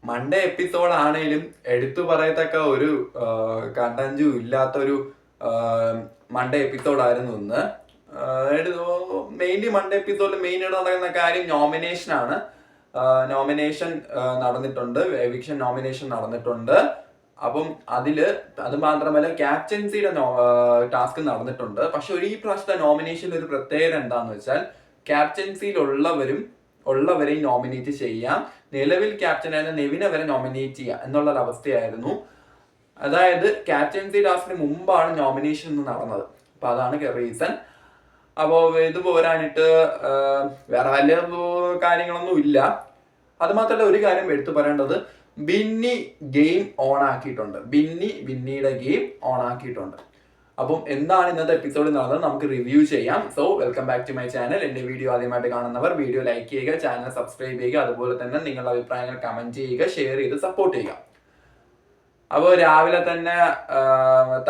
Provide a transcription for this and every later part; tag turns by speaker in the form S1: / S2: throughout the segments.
S1: Monday episode ആണേലും എടുത്തു പറയത്തക്ക ഒരു കണ്ടന്റും ഇല്ലാത്തൊരു മൺഡേ എപ്പിസോഡായിരുന്നു ഇന്ന്. മെയിൻലി മൺഡേ എപ്പിസോഡിൽ മെയിനായിട്ട് നടക്കുന്ന കാര്യം നോമിനേഷൻ ആണ്. നോമിനേഷൻ നടന്നിട്ടുണ്ട്, എവിക്ഷൻ നോമിനേഷൻ നടന്നിട്ടുണ്ട്. അപ്പം അത് മാത്രമല്ല ക്യാപ്റ്റൻസിയുടെ ടാസ്ക് നടന്നിട്ടുണ്ട്. പക്ഷെ ഈ പ്രാവശ്യത്തെ നോമിനേഷനിൽ ഒരു പ്രത്യേകത എന്താന്ന് വെച്ചാൽ ഉള്ളവരെയും നോമിനേറ്റ് ചെയ്യാം. നിലവിൽ ക്യാപ്റ്റനായ നെവിനെ വരെ നോമിനേറ്റ് ചെയ്യാം എന്നുള്ളൊരു അവസ്ഥയായിരുന്നു. അതായത് ക്യാപ്റ്റൻസി ടാസ്കിന് മുമ്പാണ് നോമിനേഷൻ നടന്നത്. അപ്പൊ അതാണ് റീസൺ. അപ്പോൾ ഇത് പോരാനിട്ട് വേറെ വലിയ കാര്യങ്ങളൊന്നും ഇല്ല. അത് മാത്രമല്ല ഒരു കാര്യം എടുത്തു പറയേണ്ടത്, ബിന്നി ഗെയിം ഓൺ ആക്കിയിട്ടുണ്ട്. ബിന്നിയുടെ ഗെയിം ഓൺ ആക്കിയിട്ടുണ്ട്. അപ്പം എന്താണ് ഇന്നത്തെ എപ്പിസോഡിൽ നടന്നത് നമുക്ക് റിവ്യൂ ചെയ്യാം. So welcome back to my channel. എന്റെ വീഡിയോ ആദ്യമായിട്ട് കാണുന്നവർ വീഡിയോ ലൈക്ക് ചെയ്യുക, ചാനൽ സബ്സ്ക്രൈബ് ചെയ്യുക, അതുപോലെ തന്നെ നിങ്ങളുടെ അഭിപ്രായങ്ങൾ കമന്റ് ചെയ്യുക, ഷെയർ ചെയ്ത് സപ്പോർട്ട് ചെയ്യുക. അപ്പോൾ രാവിലെ തന്നെ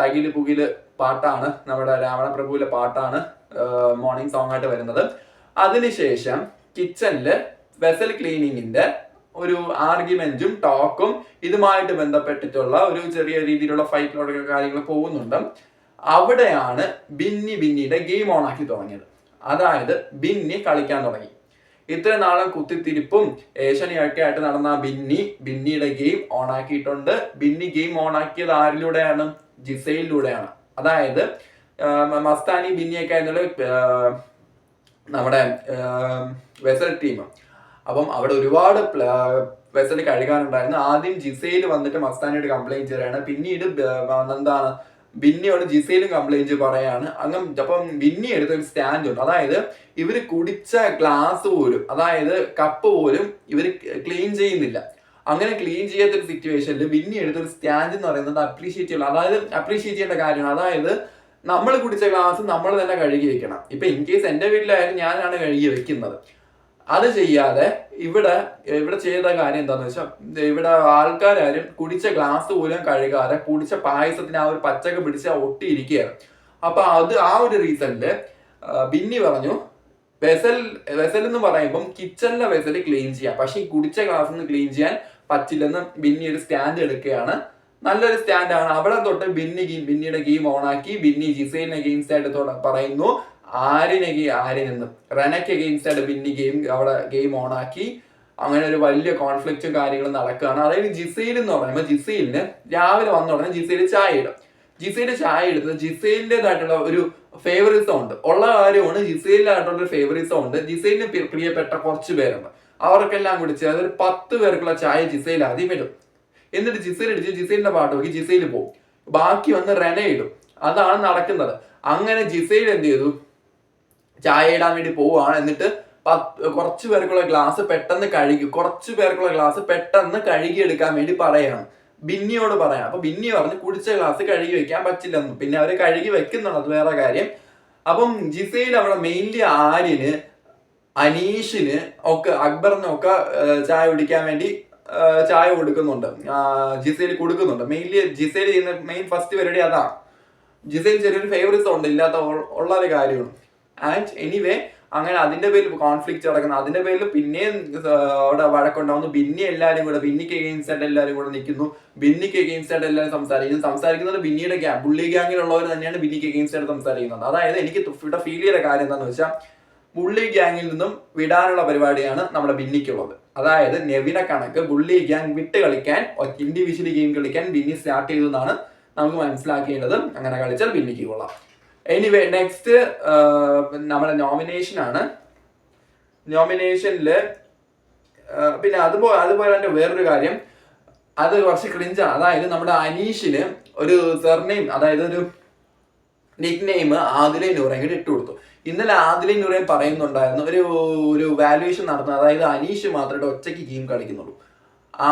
S1: തകില് പുകില് പാട്ടാണ്, നമ്മുടെ രാവണ പ്രഭുവിലെ പാട്ടാണ് മോർണിംഗ് സോങ് ആയിട്ട് വരുന്നത്. അതിനുശേഷം കിച്ചണില് വെസൽ ക്ലീനിങ്ങിന്റെ ഒരു ആർഗ്യുമെന്റും ടോക്കും ഇതുമായിട്ട് ബന്ധപ്പെട്ടിട്ടുള്ള ഒരു ചെറിയ രീതിയിലുള്ള ഫൈറ്റിലോടൊക്കെ കാര്യങ്ങൾ പോകുന്നുണ്ട്. അവിടെയാണ് ബിന്നിയുടെ ഗെയിം ഓൺ ആക്കി തുടങ്ങിയത്. അതായത് ബിന്നി കളിക്കാൻ തുടങ്ങി. ഇത്ര നാളും കുത്തിത്തിരിപ്പും ഏഷ്യനയൊക്കെ ആയിട്ട് നടന്ന ബിന്നിയുടെ ഗെയിം ഓൺ ആക്കിയിട്ടുണ്ട്. ബിന്നി ഗെയിം ഓൺ ആക്കിയത് ആരിലൂടെയാണ്? ജിസയിലൂടെയാണ്. അതായത് മസ്താനി ബിന്നിയൊക്കെ ആയിരുന്നല്ലോ നമ്മുടെ വെസൽ ടീം. അപ്പം അവിടെ ഒരുപാട് വെസൽ കഴുകാനുണ്ടായിരുന്നു. ആദ്യം ജിസയിൽ വന്നിട്ട് മസ്താനിയോട് കംപ്ലൈന്റ് ചെയ്യാണ്. പിന്നീട് എന്താണ് ബിന്നിയോട് ജിസയിലും കംപ്ലൈന്റ് പറയാണ്. അപ്പം ബിന്നി എടുത്തൊരു സ്റ്റാൻഡ് ഉണ്ട്. അതായത് ഇവര് കുടിച്ച ഗ്ലാസ് പോലും, അതായത് കപ്പ് പോലും ഇവർ ക്ലീൻ ചെയ്യുന്നില്ല. അങ്ങനെ ക്ലീൻ ചെയ്യാത്തൊരു സിറ്റുവേഷനിൽ ബിന്നി എടുത്തൊരു സ്റ്റാൻഡ് എന്ന് പറയുന്നത് അപ്രീഷിയേറ്റ് ചെയ്യേണ്ട കാര്യമാണ്. അതായത് നമ്മൾ കുടിച്ച ഗ്ലാസ് നമ്മൾ തന്നെ കഴുകി വെക്കണം. ഇപ്പൊ ഇൻ കേസ് എന്റെ വീട്ടിലായാലും ഞാനാണ് കഴുകി വെക്കുന്നത്. അത് ചെയ്യാതെ ഇവിടെ ചെയ്ത കാര്യം എന്താന്ന് വെച്ചാൽ, ഇവിടെ ആൾക്കാരും കുടിച്ച ഗ്ലാസ് പോലും കഴുകാതെ കുടിച്ച പായസത്തിന് ആ ഒരു പച്ചക്ക് പിടിച്ച് ഒട്ടിയിരിക്കുകയാണ്. അപ്പൊ ആ ഒരു റീസണില് ബിന്നി പറഞ്ഞു, വെസൽ എന്ന് പറയുമ്പം കിച്ചണിലെ വെസൽ ക്ലീൻ ചെയ്യാം, പക്ഷെ ഈ കുടിച്ച ഗ്ലാസ് ക്ലീൻ ചെയ്യാൻ പറ്റില്ലെന്ന് ബിന്നി ഒരു സ്റ്റാൻഡ് എടുക്കുകയാണ്. നല്ലൊരു സ്റ്റാൻഡാണ്. അവിടെ തൊട്ട് ബിന്നിയുടെ ഗെയിം ഓണാക്കി. ബിന്നി ജിസൈലിനെ ഗെയിംസ് ആയിട്ട് പറയുന്നു. ആര്യനെന്ന് റെനയ്ക്ക് എഗെയിൻസ്റ്റ് ആയിട്ട് ബിന്നി ഗെയിം ഓൺ ആക്കി. അങ്ങനെ ഒരു വലിയ കോൺഫ്ലിക്റ്റും കാര്യങ്ങളും നടക്കുകയാണ്. അതായത് ജിസൈൽ എന്ന് പറയുമ്പോൾ ജിസൈലിന് രാവിലെ വന്ന ഉടനെ ജിസൈൽ ചായ ഇടുന്നത് ജിസൈലിൻ്റെതായിട്ടുള്ള ഒരു ഫേവറിസം ഉണ്ട്. ഉള്ള കാര്യമാണ്, ജിസൈലിനായിട്ടുള്ള ഒരു ഫേവറിസം ഉണ്ട്. ജിസൈലിന് പ്രിയപ്പെട്ട കുറച്ച് പേരുണ്ട്. അവർക്കെല്ലാം കൂടി ചേർന്ന് ഒരു 10 പേർക്കുള്ള ചായ ജിസൈൽ ആദ്യം ഇടും. എന്നിട്ട് ജിസൈലിന്റെ പാട്ട് നോക്കി ജിസൈൽ പോകും. ബാക്കി വന്ന് റെന ഇടും. അതാണ് നടക്കുന്നത്. അങ്ങനെ ജിസൈൽ എന്ത് ചെയ്തു? ചായ ഇടാൻ വേണ്ടി പോവുകയാണ്. എന്നിട്ട് കുറച്ചു പേർക്കുള്ള ഗ്ലാസ് പെട്ടെന്ന് കഴുകിയെടുക്കാൻ വേണ്ടി പറയാണ്. ബിന്നിയോട് പറയാം. അപ്പൊ ബിന്നി പറഞ്ഞ് കുടിച്ച ഗ്ലാസ് കഴുകി വെക്കാൻ പറ്റില്ലെന്ന്. പിന്നെ അവര് കഴുകി വെക്കുന്നുണ്ട്, അത് വേറെ കാര്യം. അപ്പം ജിസയിൽ അവിടെ മെയിൻലി ആര്യന്, അനീഷിന് ഒക്കെ, അക്ബറിനൊക്കെ ചായ കുടിക്കാൻ വേണ്ടി ചായ കൊടുക്കുന്നുണ്ട്. ജിസയിൽ കൊടുക്കുന്നുണ്ട്. മെയിൻലി ജിസയിൽ ചെയ്യുന്ന മെയിൻ ഫസ്റ്റ് പരിപാടി അതാണ്. ജിസയിൽ ചെറിയൊരു ഫേവറിസം ഉണ്ട്, ഇല്ലാത്ത ഉള്ള ഒരു കാര്യമാണ്. ആൻഡ് എനിവേ അങ്ങനെ അതിന്റെ പേരിൽ കോൺഫ്ലിക്റ്റ് നടക്കുന്നു. അതിന്റെ പേരിൽ പിന്നെയും അവിടെ വഴക്കുണ്ടാവുന്നു. ബിന്നിക്ക് എഗെയിൻസ്റ്റ് ആയിട്ട് എല്ലാവരും കൂടെ നിൽക്കുന്നു. ബിന്നിക്ക് എഗെയിൻസ്റ്റ് ആയിട്ട് എല്ലാവരും സംസാരിക്കുന്നത് ബിന്നിയുടെ ബുള്ളി ഗ്യാങ്ങിലുള്ളവർ തന്നെയാണ് ബിന്നിക്ക് എഗെയിൻസ്റ്റ് ആയിട്ട് സംസാരിക്കുന്നത്. അതായത് എനിക്ക് ഇവിടെ ഫീൽ ചെയ്ത കാര്യം എന്താണെന്ന് വെച്ചാൽ, ബുള്ളി ഗ്യാങ്ങിൽ നിന്നും വിടാനുള്ള പരിപാടിയാണ് നമ്മുടെ ബിന്നിക്കുള്ളത്. അതായത് നെവിനെ കണക്ക് ബുള്ളി ഗ്യാങ് വിട്ട് കളിക്കാൻ, ഇൻഡിവിജ്വലി ഗെയിം കളിക്കാൻ ബിന്നി സ്റ്റാർട്ട് ചെയ്തതെന്നാണ് നമുക്ക് മനസ്സിലാക്കേണ്ടത്. അങ്ങനെ കളിച്ചാൽ ബിന്നിക്ക് കൊള്ളാം. എനിവേ നെക്സ്റ്റ് നമ്മുടെ നോമിനേഷൻ ആണ്. നോമിനേഷനില് പിന്നെ അതുപോലെ തന്നെ വേറൊരു കാര്യം, അത് കുറച്ച് ക്രിഞ്ചാണ്. അതായത് നമ്മുടെ അനീഷിന് ഒരു സർനെയിം, അതായത് ഒരു നിക് നെയിം ആദിലെ നൂറേം കൂടി ഇട്ട് കൊടുത്തു. ഇന്നലെ ആദിലെ നൂറേം പറയുന്നുണ്ടായിരുന്നു ഒരു വാല്യുവേഷൻ നടത്തുന്നത്. അതായത് അനീഷ് മാത്രമായിട്ട് ഒറ്റയ്ക്ക് ഗെയിം കളിക്കുന്നുള്ളൂ.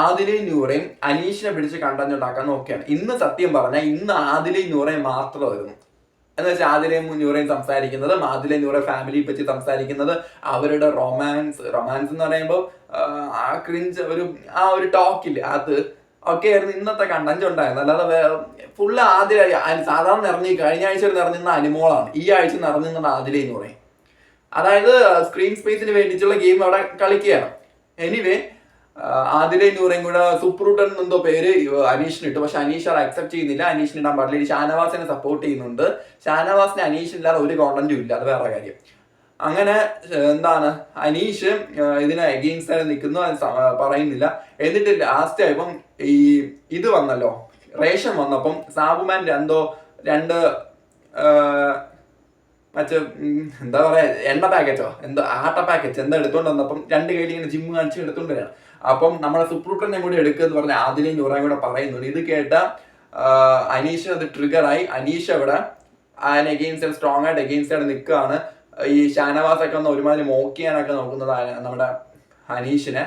S1: ആദിലെ നൂറേം അനീഷിനെ പിടിച്ച് കണ്ടന്റ് ഉണ്ടാക്കാൻ നോക്കിയാണ്. ഇന്ന് സത്യം പറഞ്ഞാൽ ആദിലെ നൂറേം മാത്രമായിരുന്നു. എന്ന് വെച്ചാൽ ആദിലയും നൂറയും സംസാരിക്കുന്നത്, ആദിലെ നൂറെ ഫാമിലിയെ പറ്റി സംസാരിക്കുന്നത്, അവരുടെ റൊമാൻസ് എന്ന് പറയുമ്പോൾ ആ ക്രിഞ്ച് ഒരു ടോക്കില്ലേ, അത് ഒക്കെ ആയിരുന്നു ഇന്നത്തെ കണ്ടന്റ് ഉണ്ടായിരുന്നത്. അല്ലാതെ ഫുള്ള് ആദില. സാധാരണ കഴിഞ്ഞ ആഴ്ച നിറഞ്ഞിരുന്ന അനുമോളാണ്, ഈ ആഴ്ച നിറഞ്ഞിരുന്നത് ആദിലെ എന്ന് പറയും. അതായത് സ്ക്രീൻ സ്പേസിന് വേണ്ടിയിട്ടുള്ള ഗെയിം അവിടെ കളിക്കുകയാണ്. എനിവേ ആദിലെ നൂറേം കൂടെ സുപ്രൂട്ടൻ എന്തോ പേര് അനീഷിന് ഇട്ടു. പക്ഷെ അനീഷ് അത് അക്സെപ്റ്റ് ചെയ്യുന്നില്ല, അനീഷിന് ഇടാൻ പാടില്ല. ഷാനവാസിനെ സപ്പോർട്ട് ചെയ്യുന്നുണ്ട്. ഷാനവാസിന് അനീഷില്ലാതെ ഒരു കോണ്ടന്റും ഇല്ല, അത് വേറെ കാര്യം. അങ്ങനെ എന്താണ് അനീഷ് ഇതിന് എഗെയിൻസ്റ്റ് ആയി നിൽക്കുന്നു, അത് പറയുന്നില്ല. എന്നിട്ട് ലാസ്റ്റ് ആയപ്പം ഈ ഇത് വന്നല്ലോ, റേഷൻ വന്നപ്പം സാബുമാൻ രണ്ട് മറ്റേ എന്താ പറയാ എണ്ണ പാക്കറ്റോ എന്തോ ആട്ട പാക്കറ്റ് എന്താ എടുത്തോണ്ട് വന്നപ്പം 2 കയ്യിൽ ഇങ്ങനെ ജിമ്മ് കാണിച്ച് എടുത്തോണ്ട് വരാം. അപ്പം നമ്മളെ സുപ്രൂട്ടനെ കൂടി എടുക്കുക എന്ന് പറഞ്ഞ ആദിലെയും നൂറയും കൂടെ പറയുന്നുണ്ട്. ഇത് കേട്ട അനീഷ് അത് ട്രിഗറായി. അനീഷ് അവിടെ അതിന് എഗെയിൻസ്റ്റ് സ്ട്രോങ് ആയിട്ട് എഗെയിൻസ്റ്റ് ആയിട്ട് നിൽക്കുകയാണ്. ഈ ഷാനവാസൊക്കെ ഒന്ന് ഒരുമാതിരി മോക്ക് ചെയ്യാനൊക്കെ നോക്കുന്നത് നമ്മുടെ അനീഷിനെ.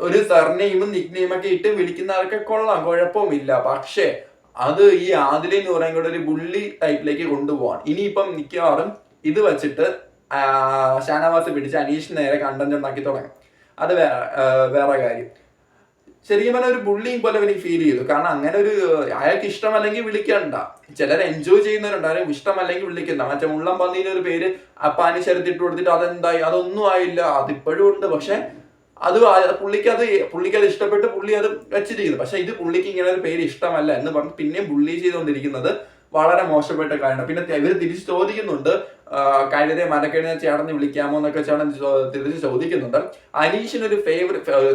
S1: ഒരു സർനെയിമും നിക്നെയിം ഒക്കെ ഇട്ട് വിളിക്കുന്നവർക്ക് കൊള്ളാം, കുഴപ്പമില്ല. പക്ഷേ അത് ഈ ആദിലെയും നൂറയും കൂടെ ഒരു ബുള്ളി ടൈപ്പിലേക്ക് കൊണ്ടുപോവാണ്. ഇനിയിപ്പം മിക്കവാറും ഇത് വെച്ചിട്ട് ഷാനവാസ് പിടിച്ച് അനീഷിന് നേരെ കണ്ടന്റ് ഉണ്ടാക്കി തുടങ്ങും. അത് വേറെ കാര്യം. ശരിക്കും പറഞ്ഞാൽ ഒരു ബുള്ളിങ് പോലെ എനിക്ക് ഫീൽ ചെയ്തു. കാരണം അങ്ങനെ ഒരു അയാൾക്ക് ഇഷ്ടമല്ലെങ്കിൽ വിളിക്കണ്ട. ചിലർ എൻജോയ് ചെയ്യുന്നവരുണ്ട്, ആരും ഇഷ്ടമല്ലെങ്കിൽ വിളിക്കണ്ട. മറ്റേ മുള്ളം പന്നീന് ഒരു പേര് അപ്പാനി ശരത്തിട്ട് കൊടുത്തിട്ട് അതെന്തായി, അതൊന്നും ആയില്ല, അതിപ്പോഴും ഉണ്ട്. പക്ഷെ അത് പുള്ളിക്ക് ഇഷ്ടപ്പെട്ട് പുള്ളി അത് വെച്ചിരിക്കുന്നു. പക്ഷെ ഇത് പുള്ളിക്ക് ഇങ്ങനെ ഒരു പേര് ഇഷ്ടമല്ല എന്ന് പറഞ്ഞ് പിന്നെയും ബുള്ളി ചെയ്തുകൊണ്ടിരിക്കുന്നത് വളരെ മോശപ്പെട്ട കാര്യമാണ്. പിന്നെ ഇവർ തിരിച്ച് ചോദിക്കുന്നുണ്ട്, കഴുതെ മരക്കഴുതെ ചേർന്ന് വിളിക്കാമോ എന്നൊക്കെ തിരിച്ച് ചോദിക്കുന്നുണ്ട്. അനീഷിനൊരു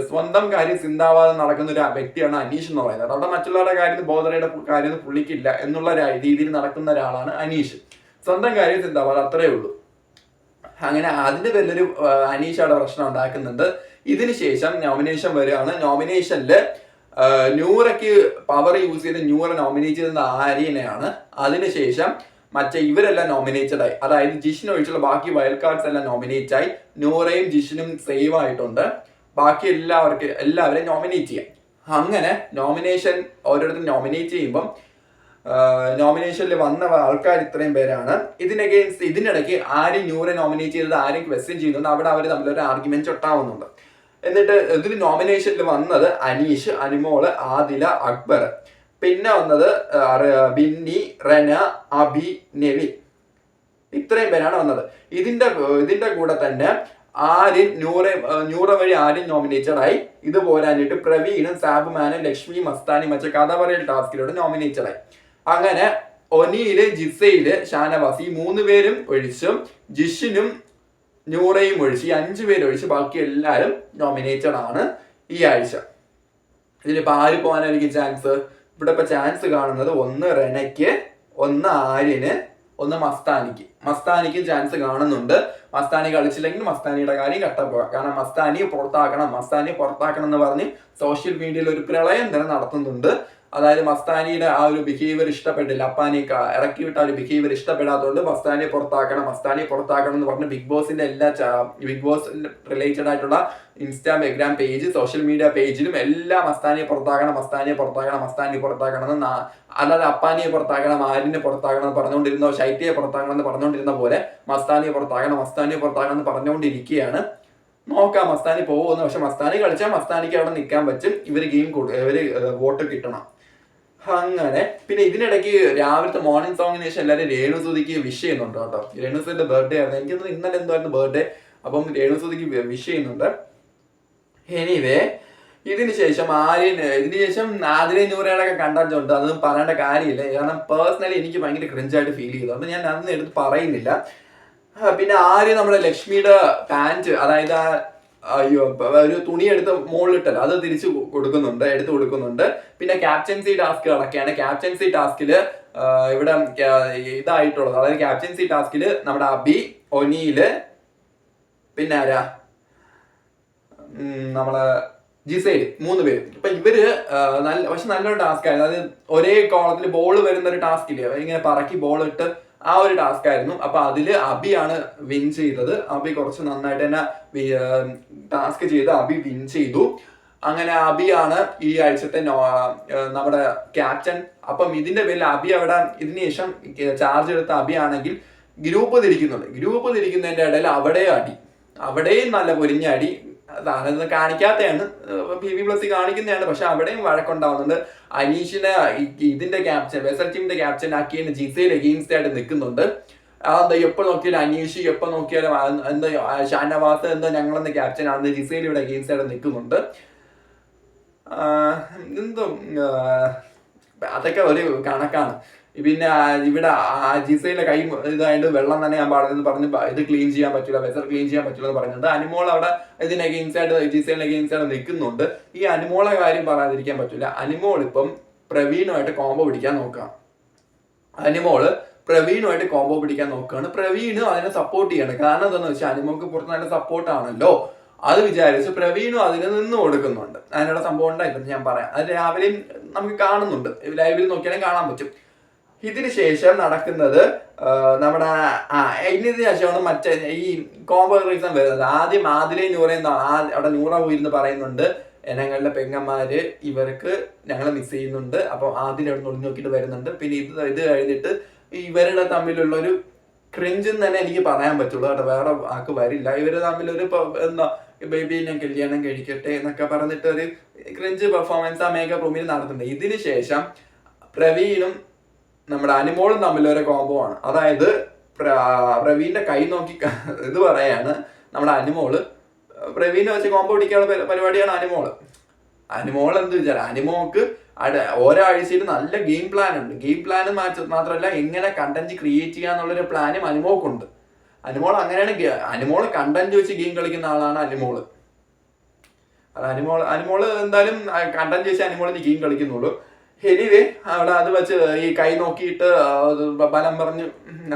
S1: സ്വന്തം കാര്യം ചിന്താവാതെ നടക്കുന്ന ഒരു വ്യക്തിയാണ് അനീഷ് എന്ന് പറയുന്നത്. അവിടെ മറ്റുള്ളവരുടെ കാര്യം ബോധറയുടെ കാര്യം പുള്ളിക്കില്ല എന്നുള്ള രീതിയിൽ നടക്കുന്ന ഒരാളാണ് അനീഷ്. സ്വന്തം കാര്യം ചിന്താവാതെ, അത്രേ ഉള്ളൂ. അങ്ങനെ അതിന്റെ പേരിലൊരു അനീഷ് അവിടെ പ്രശ്നം ഉണ്ടാക്കുന്നുണ്ട്. ഇതിനുശേഷം നോമിനേഷൻ വരികയാണ്. നോമിനേഷനില് ന്യൂറയ്ക്ക് പവർ യൂസ് ചെയ്ത് ന്യൂറ നോമിനേറ്റ് ചെയ്യുന്ന ആര്യനെയാണ്. അതിനുശേഷം മറ്റേ ഇവരെല്ലാം നോമിനേറ്റഡ് ആയി. അതായത് ജിഷിന് ഒഴിച്ചുള്ള ബാക്കി വൈൽഡ് കാർഡ്സ് എല്ലാം നോമിനേറ്റ് ആയി. ന്യൂറയും ജിഷിനും സേവ് ആയിട്ടുണ്ട്. ബാക്കി എല്ലാവരെയും നോമിനേറ്റ് ചെയ്യാം. അങ്ങനെ നോമിനേഷൻ ഓരോരുത്തരും നോമിനേറ്റ് ചെയ്യുമ്പം നോമിനേഷനിൽ വന്ന ആൾക്കാർ ഇത്രയും പേരാണ്. ഇതിനിടയ്ക്ക് ആരും ന്യൂറെ നോമിനേറ്റ് ചെയ്തത് ആരും ക്വസ്റ്റ്യൻ ചെയ്യുന്നുണ്ട്. അവിടെ അവർ തമ്മിലൊരു ആർഗ്യുമെന്റ് ഒട്ടാവുന്നുണ്ട്. എന്നിട്ട് ഇതിൽ നോമിനേഷനിൽ വന്നത് അനീഷ്, അനുമോള്, ആദില, അക്ബർ. പിന്നെ വന്നത് ബിന്നി, റെന, അബി, നെവിൻ. ഇത്രയും പേരാണ് വന്നത്. ഇതിന്റെ കൂടെ തന്നെ ന്യൂറ വഴി ആര്യൻ നോമിനേറ്റഡ് ആയി. ഇത് പോരാഞ്ഞിട്ട് പ്രവീണും സാബുമാനും ലക്ഷ്മി മസ്താനി മറ്റേ കഥ പറയൽ ടാസ്കിലൂടെ നോമിനേറ്റഡ് ആയി. അങ്ങനെ ഒനിയില്, ജിസയില്, ഷാനവാസ് ഈ 3 പേരും ഒഴിച്ചും ജിഷിനും ന്യൂറയും ഒഴിച്ച് ഈ 5 പേര് ഒഴിച്ച് ബാക്കി എല്ലാവരും നോമിനേറ്റഡ് ആണ് ഈ ആഴ്ച. ഇതിലിപ്പോ ആര് പോകാനായിരിക്കും ചാൻസ്? ഇവിടെ ഇപ്പൊ ചാൻസ് കാണുന്നത് 1 റെനയ്ക്ക്, 1 ആര്യന്, 1 മസ്താനിക്കും ചാൻസ് കാണുന്നുണ്ട്. മസ്താനി കളിച്ചില്ലെങ്കിൽ മസ്താനിയുടെ കാര്യം കട്ടപ്പോകാം. കാരണം മസ്താനിയെ പുറത്താക്കണം എന്ന് പറഞ്ഞ് സോഷ്യൽ മീഡിയയിൽ ഒരു പ്രളയം തന്നെ നടത്തുന്നുണ്ട്. അതായത് മസ്താനിയുടെ ആ ഒരു ബിഹേവിയർ ഇഷ്ടപ്പെട്ടില്ല, അപ്പാനി ഇറക്കി വിട്ട ഒരു ബിഹേവിയർ ഇഷ്ടപ്പെടാത്തതുകൊണ്ട് മസ്താനിയെ പുറത്താക്കണം എന്ന് പറഞ്ഞ് ബിഗ് ബോസിന്റെ ബിഗ് ബോസ് റിലേറ്റഡ് ആയിട്ടുള്ള ഇൻസ്റ്റാഗ്രാം പേജ്, സോഷ്യൽ മീഡിയ പേജിലും എല്ലാം മസ്താനിയെ പുറത്താക്കണം എന്ന്, അല്ലാതെ അപ്പാനിയെ പുറത്താക്കണം, ആര്യനെ പുറത്താക്കണം എന്ന് പറഞ്ഞുകൊണ്ടിരുന്ന, ശൈത്യയെ പുറത്താക്കണം എന്ന് പറഞ്ഞുകൊണ്ടിരുന്ന പോലെ മസ്താനിയെ പുറത്താക്കണം എന്ന് പറഞ്ഞുകൊണ്ടിരിക്കുകയാണ്. നോക്കാം മസ്താനി പോകുന്നു. പക്ഷെ മസ്താനി കളിച്ചാൽ മസ്താനിക്ക് അവിടെ നിൽക്കാൻ പറ്റും. ഇവര് വോട്ട് കിട്ടണം. അങ്ങനെ പിന്നെ ഇതിനിടയ്ക്ക് രാവിലത്തെ മോർണിംഗ് സോങ്ങിന് ശേഷം എല്ലാവരും രേണുസുതിക്ക് വിഷ് ചെയ്യുന്നുണ്ട് കേട്ടോ. രേണുസുതിന്റെ ബർത്ത്ഡേ ആയിരുന്നു, എനിക്കൊന്നും ഇന്നലെ എന്തായിരുന്നു ബർത്ത്ഡേ. അപ്പം രേണുസുതിക്ക് വിഷ് ചെയ്യുന്നുണ്ട്. എനിവേ ഇതിന് ശേഷം ആദിലെ നൂറയുടെ കണ്ടന്റ് അതൊന്നും പറയേണ്ട കാര്യമില്ല. കാരണം പേഴ്സണലി എനിക്ക് ഭയങ്കര ക്രിഞ്ചായിട്ട് ഫീൽ ചെയ്തു. അപ്പൊ ഞാൻ അതൊന്നും എടുത്ത് പറയുന്നില്ല. പിന്നെ നമ്മുടെ ലക്ഷ്മിയുടെ പാന്റ്, അതായത് ഒരു തുണി എടുത്ത് മുകളിലിട്ടല്ലോ, അത് എടുത്തു കൊടുക്കുന്നുണ്ട്. പിന്നെ ക്യാപ്റ്റൻസി ടാസ്ക് നടക്കുകയാണ്. ക്യാപ്റ്റൻസി ടാസ്കില് ഇവിടെ ഇതായിട്ടുള്ളത്, അതായത് ക്യാപ്റ്റൻസി ടാസ്കില് നമ്മുടെ അബി, ഒനിയില്, പിന്നെ ആരാ നമ്മളെ ജിസൈഡ്, 3 പേര്. ഇപ്പൊ ഇവര് പക്ഷെ നല്ലൊരു ടാസ്ക് ആയിരുന്നു. അതായത് ഒരേ കോളത്തിൽ ബോൾ വരുന്ന ഒരു ടാസ്ക് ഇല്ലേ, ഇങ്ങനെ പറക്കി ബോൾ ഇട്ട് ആ ഒരു ടാസ്ക് ആയിരുന്നു. അപ്പൊ അതില് അബിയാണ് വിൻ ചെയ്തത്. അബി കുറച്ച് നന്നായിട്ട് തന്നെ ടാസ്ക് ചെയ്ത് അബി വിൻ ചെയ്തു. അങ്ങനെ അബിയാണ് ഈ ആഴ്ചത്തെ നമ്മുടെ ക്യാപ്റ്റൻ. അപ്പം ഇതിന്റെ പേരിൽ അബി അവിടെ ഇതിന് ശേഷം ചാർജ് എടുത്ത അബി ആണെങ്കിൽ ഗ്രൂപ്പ് തിരിക്കുന്നതിന്റെ ഇടയിൽ അവിടെയും നല്ല പൊരിഞ്ഞ അടി. അതൊന്നും കാണിക്കാത്തതാണ്, PV+ കാണിക്കുന്നതാണ്. പക്ഷെ അവിടെയും വഴക്കുണ്ടാവുന്നുണ്ട്. അനീഷിനെ ഇതിന്റെ ക്യാപ്റ്റൻ, വെസൽ ടീമിന്റെ ക്യാപ്റ്റൻ ആക്കിയതിന് ജിസയിൽ എഗെയിൻസ്റ്റ് ആയിട്ട് നിൽക്കുന്നുണ്ട്. എന്താ എപ്പോ നോക്കിയാലും അനീഷ്, എപ്പോ നോക്കിയാലും എന്താ ഷാനവാസ്, എന്താ ഞങ്ങളെന്ന് ക്യാപ്റ്റൻ ആണെന്ന് ജിസയിൽ ഇവിടെ എഗെയിൻസ്റ്റ് ആയിട്ട് നിൽക്കുന്നുണ്ട്. എന്തും അതൊക്കെ ഒരു കണക്കാണ്. പിന്നെ ഇവിടെ ജിസയിലെ കൈ ഇതായിട്ട് വെള്ളം തന്നെ ഞാൻ പാടുന്നെന്ന് പറഞ്ഞ് ഇത് ക്ലീൻ ചെയ്യാൻ പറ്റില്ല, വെസൽ ക്ലീൻ ചെയ്യാൻ പറ്റില്ല എന്ന് പറയുന്നുണ്ട്. അനിമോൾ അവിടെ ഇതിനൊക്കെ ഇൻസൈഡ് ജിസയിലൊക്കെ ഇൻസൈഡ് നിൽക്കുന്നുണ്ട്. ഈ അനിമോളെ കാര്യം പറയാതിരിക്കാൻ പറ്റില്ല. അനിമോൾ ഇപ്പം പ്രവീണുമായിട്ട് കോംബോ പിടിക്കാൻ നോക്കാം. അനിമോള് പ്രവീണുമായിട്ട് കോംബോ പിടിക്കാൻ നോക്കുകയാണ്. പ്രവീണ് അതിനെ സപ്പോർട്ട് ചെയ്യണം. കാരണം എന്താണെന്ന് വെച്ചാൽ അനിമോൾക്ക് പുറത്ത് നല്ല സപ്പോർട്ടാണല്ലോ. അത് വിചാരിച്ച് പ്രവീണും അതിന് നിന്ന് കൊടുക്കുന്നുണ്ട്. അതിനുള്ള സംഭവം ഉണ്ടായില്ലെന്ന് ഞാൻ പറയാം. അത് രാവിലെയും നമുക്ക് കാണുന്നുണ്ട്, ലൈവിൽ നോക്കിയാലും കാണാൻ പറ്റും. ഇതിന് ശേഷം നടക്കുന്നത് നമ്മുടെ ഇതിന് ശേഷമാണ് മറ്റേ ഈ കോംബോ റീസൺ വരുന്നത്. ആദ്യം ആദിലയും നൂറയും അവിടെ നൂറ പോയിരുന്ന് പറയുന്നുണ്ട്, ഞങ്ങളുടെ പെങ്ങന്മാര് ഇവർക്ക് ഞങ്ങളെ മിസ് ചെയ്യുന്നുണ്ട്, അപ്പൊ ആദ്യം അവിടെ നിന്ന് നോക്കിയിട്ട് വരുന്നുണ്ട്. പിന്നെ ഇത് കഴിഞ്ഞിട്ട് ഇവരുടെ തമ്മിലുള്ള ഒരു ക്രിഞ്ചെന്ന് തന്നെ എനിക്ക് പറയാൻ പറ്റുള്ളൂ കേട്ടോ, വേറെ ആൾക്ക് വരില്ല. ഇവര് തമ്മിലൊരു എന്താ ബേബി ഞാൻ കല്യാണം കഴിക്കട്ടെ എന്നൊക്കെ പറഞ്ഞിട്ട് ഒരു ക്രിഞ്ച് പെർഫോമൻസ് ആ മേക്കപ്പ് റൂമിൽ നടത്തുന്നുണ്ട്. ഇതിന് ശേഷം പ്രവീണും നമ്മുടെ അനിമോളും തമ്മിലൊരു കോംബോ ആണ്. അതായത് പ്രവീണിന്റെ കൈ നോക്കി ഇത് പറയാണ് നമ്മുടെ അനിമോള് പ്രവീണിനെ വെച്ച് കോംബോ പിടിക്കാനുള്ള പരിപാടിയാണ് അനിമോള്. അനിമോൾ എന്ത് വിചാരം, അനിമോക്ക് ഓരോ ആഴ്ചയിൽ നല്ല ഗെയിം പ്ലാൻ ഉണ്ട്. ഗെയിം പ്ലാൻ മാത്രമല്ല, എങ്ങനെ കണ്ടന്റ് ക്രിയേറ്റ് ചെയ്യാന്നുള്ളൊരു പ്ലാനും അനിമോക്കുണ്ട്. അനിമോൾ അങ്ങനെയാണ്, അനിമോള് കണ്ടന്റ് വെച്ച് ഗെയിം കളിക്കുന്ന ആളാണ് അനിമോള്. അത് അനിമോള് എന്തായാലും കണ്ടന്റ് വെച്ച് അനിമോളിന് ഗെയിം കളിക്കുന്നുള്ളൂ. എനിവേ അവിടെ അത് വെച്ച് ഈ കൈ നോക്കിയിട്ട് ബലം പറഞ്ഞ്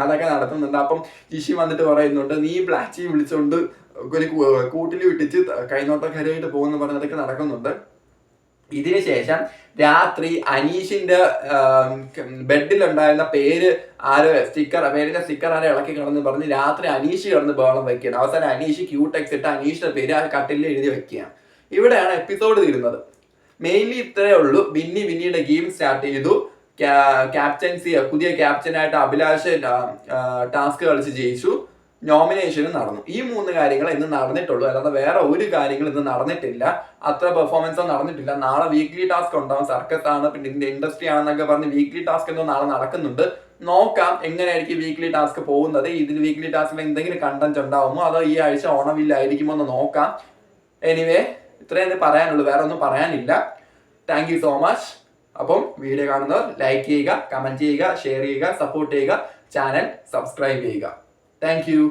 S1: അതൊക്കെ നടത്തുന്നുണ്ട്. അപ്പം ജിഷി വന്നിട്ട് പറയുന്നുണ്ട്, നീ ബ്ലാച്ചി വിളിച്ചോണ്ട് ഒരു കൂട്ടിൽ വിട്ടിച്ച് കൈനോട്ടക്കാരായിട്ട് പോകുന്ന പറഞ്ഞതൊക്കെ നടക്കുന്നുണ്ട്. ഇതിന് ശേഷം രാത്രി അനീഷിന്റെ ബെഡിലുണ്ടായിരുന്ന പേര് പേരിന്റെ സ്റ്റിക്കർ ആരെ ഇളക്കി കിടന്ന് പറഞ്ഞ് രാത്രി അനീഷ് കിടന്ന് ബഹളം വെക്കുകയാണ്. അവസാനം അനീഷ് ക്യൂടെക്സ് ഇട്ട് അനീഷിന്റെ പേര് ആ കട്ടിലിൽ എഴുതി വെക്കുകയാണ്. ഇവിടെയാണ് എപ്പിസോഡ് തീരുന്നത്. മെയിൻലി ഇത്രയേ ഉള്ളൂ. വിന്നിയുടെ ഗെയിം സ്റ്റാർട്ട് ചെയ്തു. ക്യാപ്റ്റൻസി പുതിയ ക്യാപ്റ്റനായിട്ട് അഭിലാഷ് ടാസ്ക് കളിച്ച് ജയിച്ചു. നോമിനേഷനും നടന്നു. ഈ 3 കാര്യങ്ങൾ ഇന്ന് നടന്നിട്ടുള്ളൂ. അല്ലാതെ വേറെ ഒരു കാര്യങ്ങൾ ഇന്ന് നടന്നിട്ടില്ല. അത്ര പെർഫോമൻസോ നടന്നിട്ടില്ല. നാളെ വീക്ക്ലി ടാസ്ക് ഉണ്ടാവും. സർക്കസ് ആണ്, പിന്നെ ഇൻഡസ്ട്രി ആണെന്നൊക്കെ പറഞ്ഞ് വീക്ക്ലി ടാസ്ക് എന്തോ നാളെ നടക്കുന്നുണ്ട്. നോക്കാം എങ്ങനെയായിരിക്കും വീക്ക്ലി ടാസ്ക് പോകുന്നത്. ഇതിൽ വീക്ക്ലി ടാസ്കിൽ എന്തെങ്കിലും കണ്ടന്റ് ഉണ്ടാവുമോ അതോ ഈ ആഴ്ച ഓണവില്ലായിരിക്കുമോ എന്ന് നോക്കാം. എനിവേ ഇത്രയും പറയാനുള്ളൂ, വേറെ ഒന്നും പറയാനില്ല. Thank you so much. അപ്പം വീഡിയോ കാണുന്നവർ ലൈക്ക് ചെയ്യുക, കമന്റ് ചെയ്യുക, ഷെയർ ചെയ്യുക, സപ്പോർട്ട് ചെയ്യുക, ചാനൽ സബ്സ്ക്രൈബ് ചെയ്യുക. Thank you.